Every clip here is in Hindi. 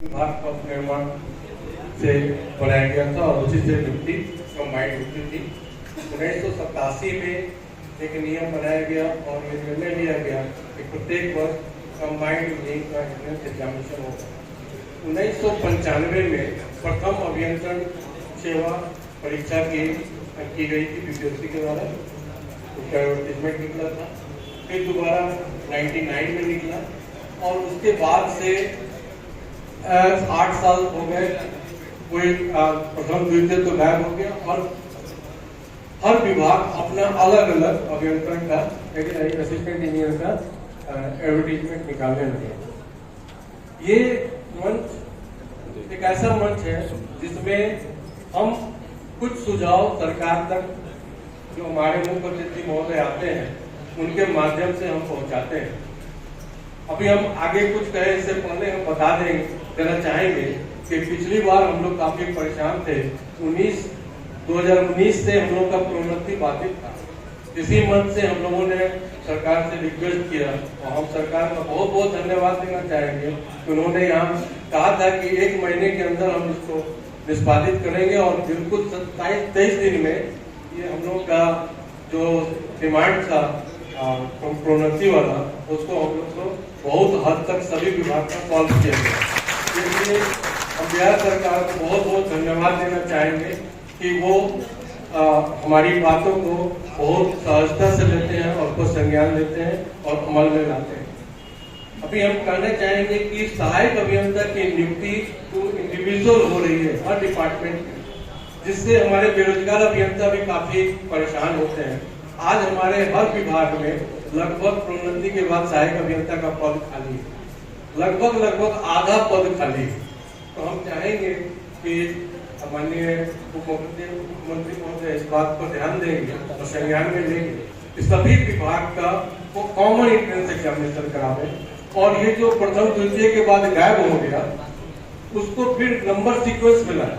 विभाग का निर्माण से बनाया गया था और उसी से नियुक्ति कंबाइंड होती थी। 1987 में एक नियम बनाया गया और ये निर्णय लिया गया कि प्रत्येक वर्ष कंबाइंड इंजीनियरिंग का एंट्रेंस एग्जामिनेशन होगा। 1995 में प्रथम अभियंत्रण सेवा परीक्षा की गई थी बीपीएससी के द्वारा, उसका एडवर्टीजमेंट निकला था। फिर दोबारा 99 में निकला और उसके बाद से 8 साल हो गए, कोई प्रथम द्वितीय तो गायब हो गया और हर विभाग अपना अलग अलग अभियंत्रण का असिस्टेंट इंजीनियर का एडवर्टीजमेंट निकालने लगे। ये मंच एक ऐसा मंच है जिसमें हम कुछ सुझाव सरकार तक जो हमारे मुख्य अतिथि महोदय आते हैं उनके माध्यम से हम पहुंचाते हैं। अभी हम आगे कुछ कहे इससे पहले हम बता देना चाहेंगे कि पिछली बार हम लोग काफी परेशान थे। 2019 से हम लोग का प्रोन्नति बाधित था। इसी मंच से हम लोगों ने सरकार से रिक्वेस्ट किया और हम सरकार का बहुत बहुत धन्यवाद देना चाहेंगे कि उन्होंने यहाँ कहा था कि 1 महीने के अंदर हम इसको निष्पादित करेंगे और बिल्कुल 27-23 दिन में ये हम लोग का जो डिमांड था प्रोन्नति वाला उसको हम लोग को बहुत हद तक सभी विभाग का सॉल्व किया गया। इसलिए हम बिहार सरकार को बहुत बहुत धन्यवाद देना चाहेंगे कि वो हमारी बातों को बहुत सहजता से लेते हैं और उसको संज्ञान लेते हैं और अमल में लाते हैं। अभी हम कहना चाहेंगे कि सहायक अभियंता की नियुक्ति तो इंडिविजुअल हो रही है हर डिपार्टमेंट में, जिससे हमारे बेरोजगार अभियंता भी काफी परेशान होते हैं। आज हमारे हर विभाग में लगभग प्रोन्नति के बाद सहायक अभियंता का पद खाली है, लगभग आधा पद खाली है। तो हम चाहेंगे कि माननीय मुख्यमंत्री महोदय इस बात पर ध्यान देंगे और संज्ञान में लेंगे कि सभी विभाग का वो कॉमन एंट्रेंस एग्जामिनेशन करावे और ये जो प्रथम द्वितीय के बाद गायब हो गया उसको फिर नंबर सीक्वेंस में लाए।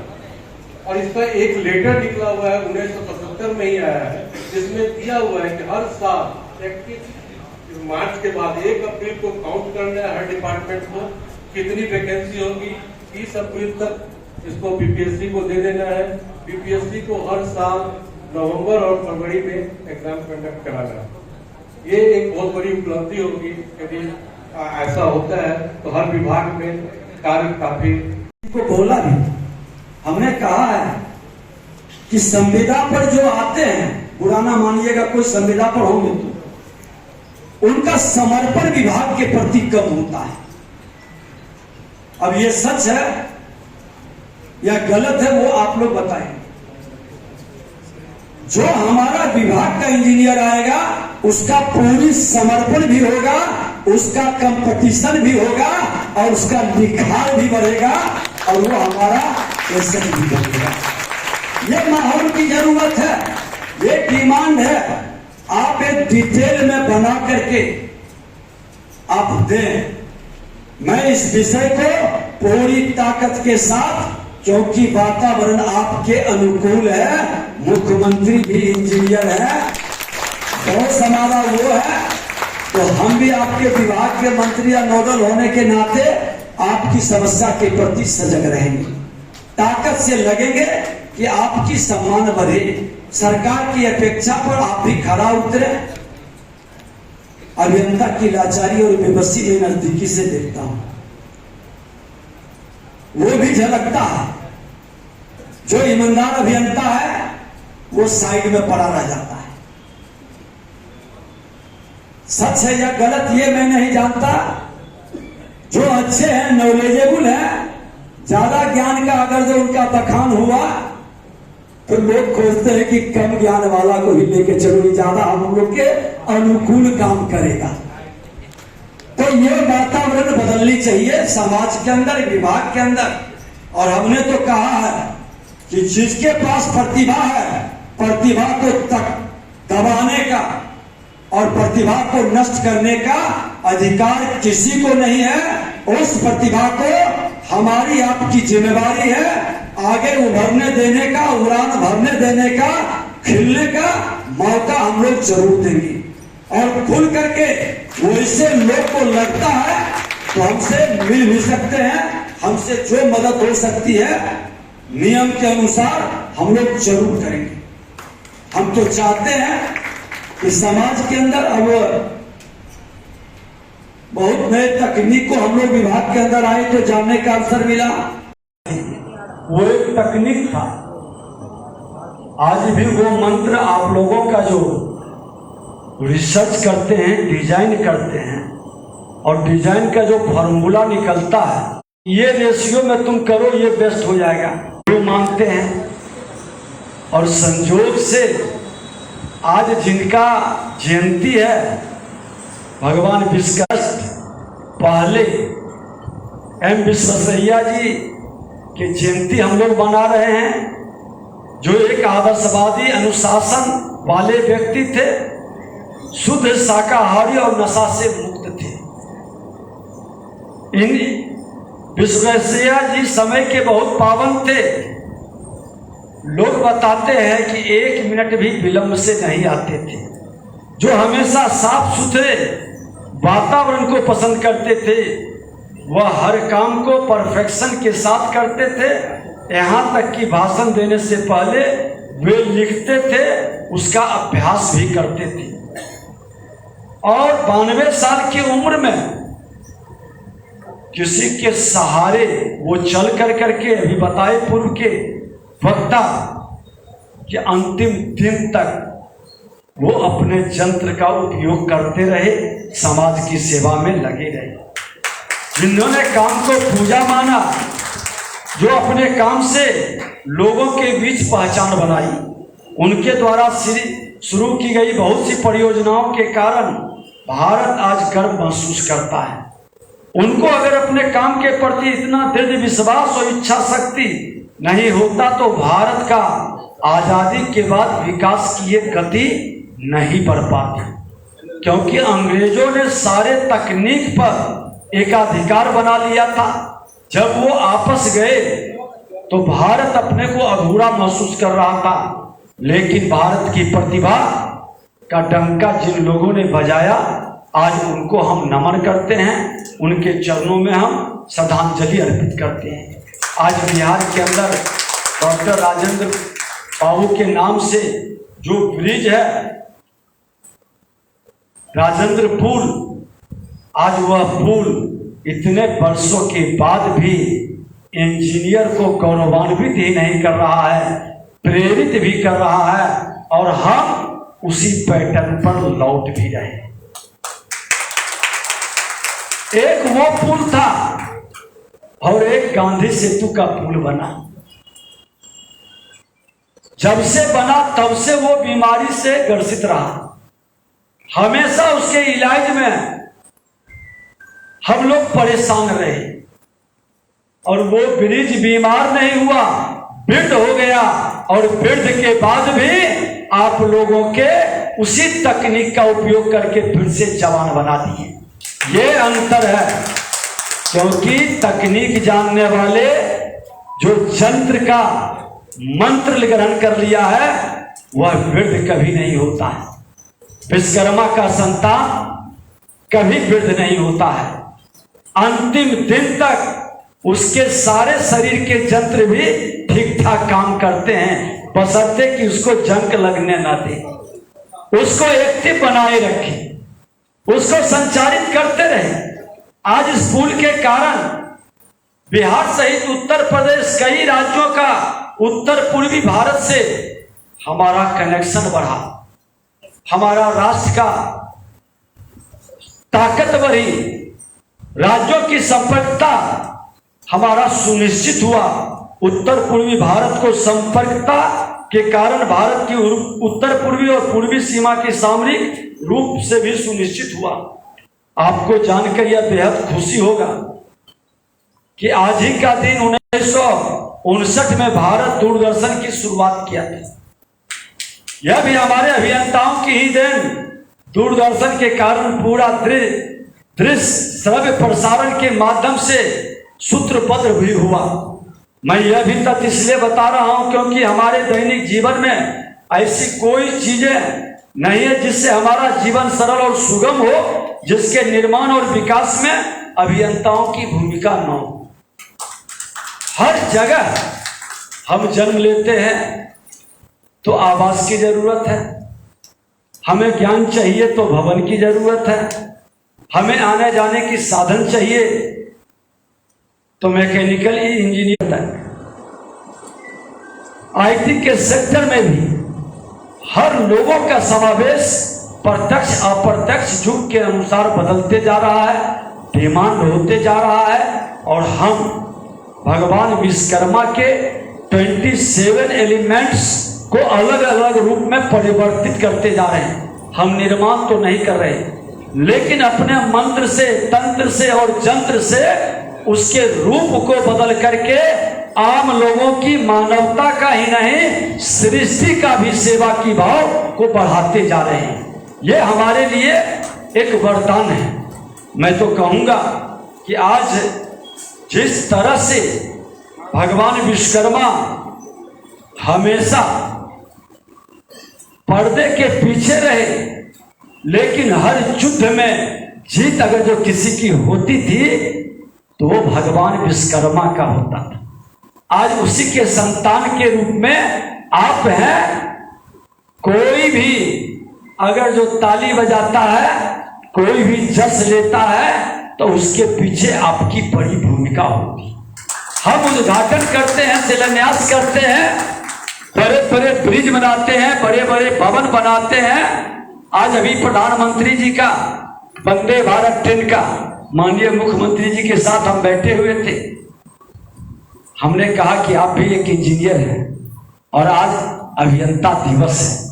और इसका एक लेटर निकला हुआ है 1977 में ही आया है, जिसमें दिया हुआ है कि हर साल 31 मार्च के बाद 1 अप्रैल को काउंट करना है हर डिपार्टमेंट को कितनी वैकेंसी होगी। 30 अप्रैल तक इसको बीपीएससी को दे देना है। बीपीएससी को हर साल नवंबर और फरवरी में एग्जाम कंडक्ट कराना है। ये एक बहुत बड़ी उपलब्धि होगी यदि ऐसा होता है तो हर विभाग में कार्य काफी को बोला भी। हमने कहा है कि संविदा पर जो आते हैं, बुरा ना मानिएगा कोई संविदा पर होंगे तो उनका समर्पण विभाग के प्रति कम होता है। अब ये सच है या गलत है वो आप लोग बताएं। जो हमारा विभाग का इंजीनियर आएगा उसका पूरी समर्पण भी होगा, उसका कंपटीशन भी होगा और उसका निखार भी बढ़ेगा और वो हमारा एसेट भी बढ़ेगा। ये माहौल की जरूरत है, ये डिमांड है। आप एक डिटेल में बना करके आप दें। मैं इस विषय को पूरी ताकत के साथ, क्योंकि वातावरण आपके अनुकूल है, मुख्यमंत्री भी इंजीनियर है, बहुत हमारा वो है, तो हम भी आपके विभाग के मंत्री या नोडल होने के नाते आपकी समस्या के प्रति सजग रहेंगे, ताकत से लगेंगे कि आपकी सम्मान बढ़े, सरकार की अपेक्षा पर आप भी खरा उतरे। अभियंता की लाचारी और बेबसी में नजदीकी से देखता हूं, वो भी झलकता है। जो ईमानदार अभियंता है वो साइड में पड़ा रह जाता है। सच है या गलत ये मैं नहीं जानता। जो अच्छे हैं, नॉलेजेबल है, ज्यादा ज्ञान का अगर जो उनका बखान हुआ तो लोग खोजते हैं कि कम ज्ञान वाला को ही लेके चलो, ज्यादा हम लोग के अनुकूल काम करेगा। तो ये वातावरण बदलनी चाहिए समाज के अंदर, विभाग के अंदर। और हमने तो कहा है कि जिसके पास प्रतिभा है, प्रतिभा को तक दबाने का और प्रतिभा को नष्ट करने का अधिकार किसी को नहीं है। उस प्रतिभा को हमारी आपकी जिम्मेवारी है आगे उभरने देने का, उड़ान भरने देने का, खिलने का मौका हम लोग जरूर देंगे। और खुल करके वैसे लोग को लगता है तो हमसे मिल भी सकते हैं, हमसे जो मदद हो सकती है नियम के अनुसार हम लोग जरूर करेंगे। हम तो चाहते हैं कि समाज के अंदर अब बहुत नए तकनीक को हम लोग विभाग के अंदर आए तो जानने का अवसर मिला। वो एक तकनीक था, आज भी वो मंत्र आप लोगों का जो रिसर्च करते हैं, डिजाइन करते हैं और डिजाइन का जो फॉर्मूला निकलता है, ये रेशियो में तुम करो ये बेस्ट हो जाएगा, वो मानते हैं। और संजोग से आज जिनका जयंती है भगवान विश्वकर्मा, पहले एम विश्वेश्वरैया जी की जयंती हम लोग मना रहे हैं, जो एक आदर्शवादी अनुशासन वाले व्यक्ति थे, शुद्ध शाकाहारी और नशा से मुक्त थे। इन विश्वेश्वरैया जी समय के बहुत पाबंद थे। लोग बताते हैं कि 1 मिनट भी विलंब से नहीं आते थे, जो हमेशा साफ सुथरे वातावरण को पसंद करते थे। वह हर काम को परफेक्शन के साथ करते थे, यहाँ तक कि भाषण देने से पहले वे लिखते थे, उसका अभ्यास भी करते थे। और 92 साल की उम्र में किसी के सहारे वो चल करके अभी बताए पूर्व के वक्ता कि अंतिम दिन तक वो अपने यंत्र का उपयोग करते रहे, समाज की सेवा में लगे रहे। जिन्होंने काम को पूजा माना, जो अपने काम से लोगों के बीच पहचान बनाई, उनके द्वारा शुरू की गई बहुत सी परियोजनाओं के कारण भारत आज गर्व महसूस करता है। उनको अगर अपने काम के प्रति इतना दृढ़ विश्वास और इच्छा शक्ति नहीं होता तो भारत का आजादी के बाद विकास की एक गति नहीं बढ़ पाती, क्योंकि अंग्रेजों ने सारे तकनीक पर एकाधिकार बना लिया था। जब वो आपस गए तो भारत अपने को अधूरा महसूस कर रहा था, लेकिन भारत की प्रतिभा का डंका जिन लोगों ने बजाया, आज उनको हम नमन करते हैं, उनके चरणों में हम श्रद्धांजलि अर्पित करते हैं। आज बिहार के अंदर डॉक्टर राजेंद्र बाबू के नाम से जो ब्रिज है राजेंद्र पुल, आज वह पुल इतने वर्षों के बाद भी इंजीनियर को गौरवान्वित ही नहीं कर रहा है, प्रेरित भी कर रहा है, और हम उसी पैटर्न पर लौट भी रहे। एक वो पुल था और एक गांधी सेतु का पुल बना। जब से बना तब से वो बीमारी से ग्रसित रहा। हमेशा उसके इलाज में हम लोग परेशान रहे, और वो ब्रिज बीमार नहीं हुआ, वृद्ध हो गया, और वृद्ध के बाद भी आप लोगों के उसी तकनीक का उपयोग करके फिर से जवान बना दिए। ये अंतर है, क्योंकि तकनीक जानने वाले जो यंत्र का मंत्र ग्रहण कर लिया है वह वृद्ध कभी नहीं होता है। विश्वकर्मा का संतान कभी वृद्ध नहीं होता है। अंतिम दिन तक उसके सारे शरीर के यंत्र भी ठीक ठाक काम करते हैं, बशर्ते कि उसको जंग लगने न दे, उसको एक्टिव बनाए रखे, उसको संचालित करते रहे। आज इस पुल के कारण बिहार सहित उत्तर प्रदेश, कई राज्यों का उत्तर पूर्वी भारत से हमारा कनेक्शन बढ़ा, हमारा राष्ट्र का ताकत बढ़ी, राज्यों की संपर्कता हमारा सुनिश्चित हुआ। उत्तर पूर्वी भारत को संपर्कता के कारण भारत की उत्तर पूर्वी और पूर्वी सीमा की सामरिक रूप से भी सुनिश्चित हुआ। आपको जानकर यह बेहद खुशी होगा कि आज ही का दिन 1959 में भारत दूरदर्शन की शुरुआत किया था। यह भी हमारे अभियंताओं की ही देन। दूरदर्शन के कारण पूरा दृश्य श्रव्य प्रसारण के माध्यम से सूत्रबद्ध भी हुआ। मैं यह भी तथ्य इसलिए बता रहा हूं क्योंकि हमारे दैनिक जीवन में ऐसी कोई चीजें नहीं है जिससे हमारा जीवन सरल और सुगम हो, जिसके निर्माण और विकास में अभियंताओं की भूमिका न हो। हर जगह हम जन्म लेते हैं तो आवास की जरूरत है, हमें ज्ञान चाहिए तो भवन की जरूरत है, हमें आने जाने की साधन चाहिए तो मैकेनिकल इंजीनियर है। आईटी के सेक्टर में भी हर लोगों का समावेश प्रत्यक्ष अप्रत्यक्ष युग के अनुसार बदलते जा रहा है, डिमांड होते जा रहा है। और हम भगवान विश्वकर्मा के 27 एलिमेंट्स को अलग अलग रूप में परिवर्तित करते जा रहे हैं। हम निर्माण तो नहीं कर रहे, लेकिन अपने मंत्र से, तंत्र से और जंत्र से उसके रूप को बदल करके आम लोगों की मानवता का ही नहीं, सृष्टि का भी सेवा की भाव को बढ़ाते जा रहे हैं। ये हमारे लिए एक वरदान है। मैं तो कहूंगा कि आज जिस तरह से भगवान विश्वकर्मा हमेशा पर्दे के पीछे रहे, लेकिन हर युद्ध में जीत अगर जो किसी की होती थी तो वो भगवान विश्वकर्मा का होता था। आज उसी के संतान के रूप में आप हैं। कोई भी अगर जो ताली बजाता है, कोई भी जस लेता है तो उसके पीछे आपकी बड़ी भूमिका होती है। हम उद्घाटन करते हैं, शिलान्यास करते हैं, बड़े बड़े ब्रिज बनाते हैं, बड़े बड़े भवन बनाते हैं। आज अभी प्रधानमंत्री जी का वंदे भारत ट्रेन का माननीय मुख्यमंत्री जी के साथ हम बैठे हुए थे। हमने कहा कि आप भी एक इंजीनियर हैं और आज अभियंता दिवस है।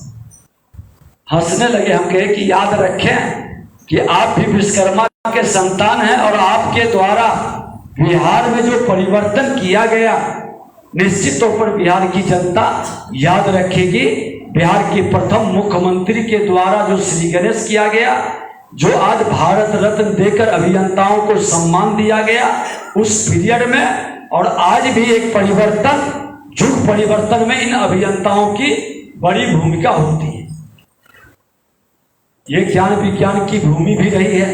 हंसने लगे। हम कहे कि याद रखें कि आप भी विश्वकर्मा के संतान हैं और आपके द्वारा बिहार में जो परिवर्तन किया गया, निश्चित तौर पर बिहार की जनता याद रखेगी। बिहार के प्रथम मुख्यमंत्री के द्वारा जो श्री गणेश किया गया, जो आज भारत रत्न देकर अभियंताओं को सम्मान दिया गया उस पीरियड में, और आज भी एक परिवर्तन, युग परिवर्तन में इन अभियंताओं की बड़ी भूमिका होती है। ये ज्ञान विज्ञान की भूमि भी रही है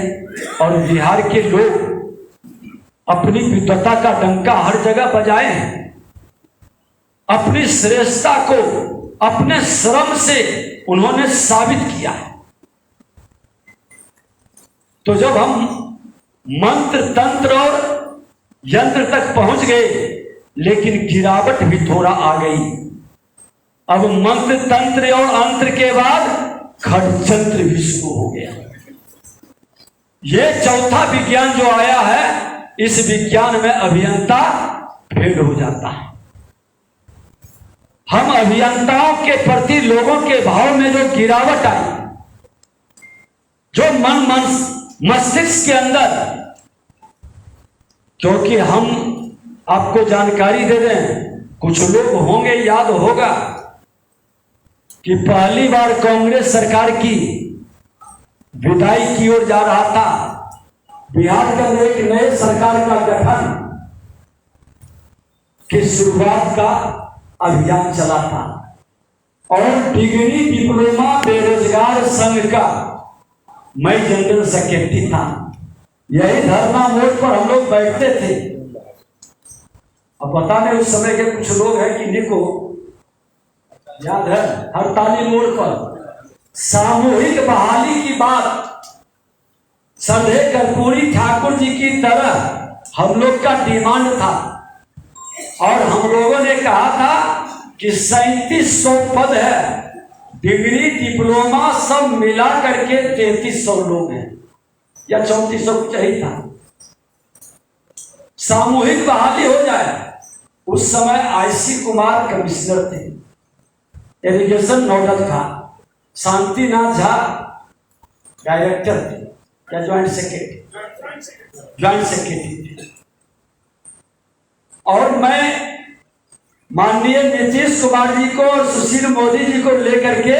और बिहार के लोग अपनी विद्वता का डंका हर जगह बजाए हैं। अपनी श्रेष्ठता को अपने श्रम से उन्होंने साबित किया है। तो जब हम मंत्र तंत्र और यंत्र तक पहुंच गए, लेकिन गिरावट भी थोड़ा आ गई। अब मंत्र तंत्र और अंतर के बाद खड़चंत्र भी शुरू हो गया। ये चौथा विज्ञान जो आया है, इस विज्ञान में अभियंता फेल हो जाता है। हम अभियंताओं के प्रति लोगों के भाव में जो गिरावट आई, जो मन मस्तिष्क के अंदर, क्योंकि हम आपको जानकारी दे दें, कुछ लोग होंगे याद होगा कि पहली बार कांग्रेस सरकार की विदाई की ओर जा रहा था। बिहार के अंदर एक नए सरकार का गठन की शुरुआत का अभियान चला था और डिग्री डिप्लोमा बेरोजगार संघ का मैं जनरल सेक्रेटरी था। यही धरना मोड़ पर हम लोग बैठते थे। अब पता नहीं उस समय के कुछ लोग हैं कि निको याद है, हड़ताली मोड़ पर सामूहिक बहाली की बात श्रद्धेय कर्पूरी ठाकुर जी की तरह हम लोग का डिमांड था और हम लोगों ने कहा था कि 3700 पद है, डिग्री डिप्लोमा सब मिला करके 3300 लोग हैं या 3400 कुछ ही था। सामूहिक बहाली हो जाए। उस समय आईसी कुमार कमिश्नर थे, इरिगेशन नोडल था, शांतिनाथ झा डायरेक्टर थे या ज्वाइंट सेक्रेटरी थे। और मैं माननीय नीतीश कुमार जी को और सुशील मोदी जी को लेकर के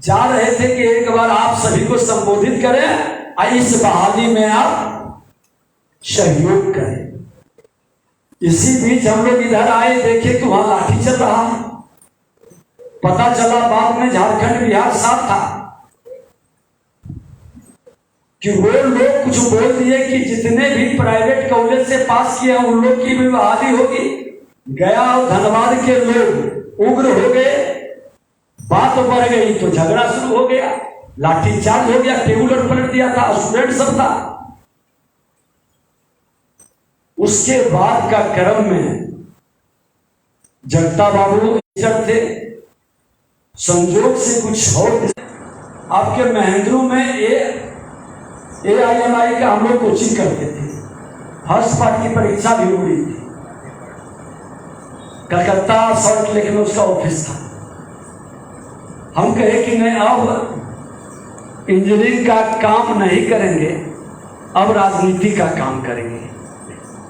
जा रहे थे कि एक बार आप सभी को संबोधित करें और इस बहाली में आप सहयोग करें। इसी बीच हम लोग इधर आए, देखे कि वहां लाठी चल रहा है। पता चला बाद में झारखंड बिहार साथ था कि वो लोग कुछ बोल दिए कि जितने भी प्राइवेट कॉलेज से पास किए उन लोग की भी बहाली होगी गया और धनबाद के लोग उग्र हो गए, बात बढ़ गई तो झगड़ा शुरू हो गया, लाठीचार्ज हो गया, टेबल पलट दिया था, स्टूडेंट सब था। उसके बाद का क्रम में जगता बाबू थे, संजोग से कुछ और आपके महेंद्रों में AIMI का हम लोग कोचिंग करते थे, फर्स्ट पार्ट की परीक्षा भी हो रही थी, कलकत्ता सॉल्ट लेक में उसका ऑफिस था। हम कहे कि नहीं, अब इंजीनियरिंग का काम नहीं करेंगे, अब राजनीति का काम करेंगे।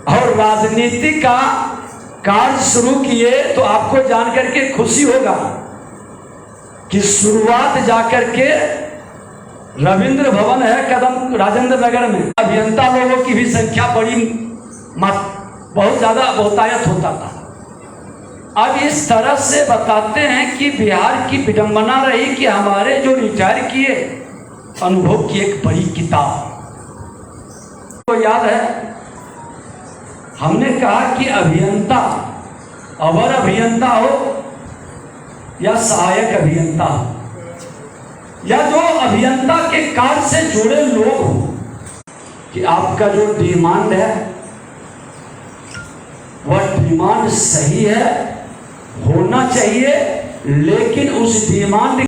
और राजनीति का कार्य शुरू किए तो आपको जानकर के खुशी होगा कि शुरुआत जाकर के रविंद्र भवन है कदम राजेंद्र नगर में, अभियंता लोगों की भी संख्या बड़ी बहुत ज्यादा बहुतायत होता था। अब इस तरह से बताते हैं कि बिहार की विडंबना रही कि हमारे जो रिटायर किए अनुभव की एक बड़ी किताब तो याद है, हमने कहा कि अभियंता, अवर अभियंता हो या सहायक अभियंता हो, या जो अभियंता के कार्य से जुड़े लोग हो, कि आपका जो डिमांड है वह डिमांड सही है, होना चाहिए, लेकिन उस डिमांड